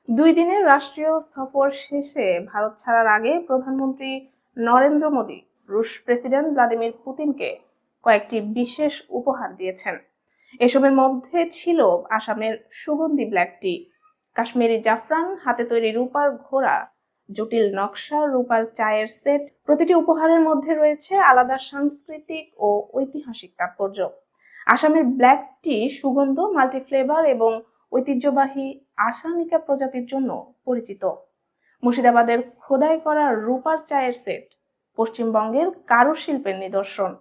দুই দিনের রাষ্ট্রীয় সফর শেষে ভারত ছাড়ার আগে প্রধানমন্ত্রী নরেন্দ্র মোদী রুশ প্রেসিডেন্ট ভ্লাদিমির পুতিনকে কয়েকটি বিশেষ উপহার দিয়েছেন। এসবের মধ্যে ছিল আসামের সুগন্ধি ব্ল্যাক টি, কাশ্মীরি জাফরান, হাতে তৈরি রূপার ঘোড়া, জটিল নকশা রূপার চায়ের সেট। প্রতিটি উপহারের মধ্যে রয়েছে আলাদা সাংস্কৃতিক ও ঐতিহাসিক তাৎপর্য। আসামের ব্ল্যাক টি সুগন্ধ, মাল্টিফ্লেভার এবং ঐতিহ্যবাহী আসামিকা প্রজাতির জন্য পরিচিত। মুর্শিদাবাদের খোদাই করা রূপার চায়ের সেট পশ্চিমবঙ্গের কারুশিল্পের নিদর্শন,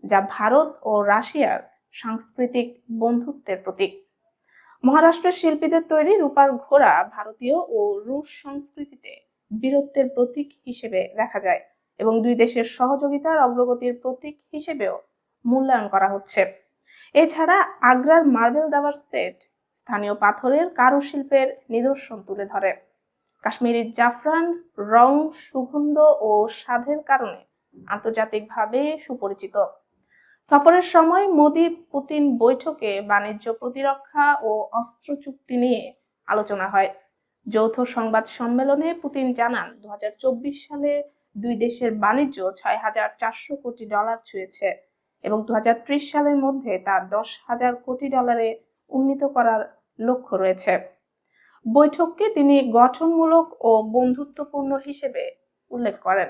যা ভারত ও রাশিয়ার সাংস্কৃতিক বন্ধুত্বের প্রতীক। মহারাষ্ট্রের শিল্পীদের তৈরি রূপার ঘোড়া ভারতীয় ও রুশ সংস্কৃতিতে বীরত্বের প্রতীক হিসেবে দেখা যায় এবং দুই দেশের সহযোগিতার অগ্রগতির প্রতীক হিসেবেও মূল্যায়ন করা হচ্ছে। এছাড়া আগ্রার মার্বেল দাবার সেট স্থানীয় পাথরের কারুশিল্পের নিদর্শন তুলে ধরে। কাশ্মীরি জাফরান রং, সুগন্ধ ও স্বাদের কারণে আন্তর্জাতিকভাবে সুপরিচিত। সফরের সময় মোদি পুতিন বৈঠকে বাণিজ্য, প্রতিরক্ষা ও অস্ত্র চুক্তি নিয়ে আলোচনা হয়। যৌথ সংবাদ সম্মেলনে পুতিন জানান, 2024 সালে দুই দেশের বাণিজ্য $6,400 কোটি ছুঁয়েছে এবং 2030 সালের মধ্যে তা $10,000 কোটি উন্নীত করার লক্ষ্য রয়েছে। বৈঠককে তিনি গঠনমূলক ও বন্ধুত্বপূর্ণ হিসেবে উল্লেখ করেন।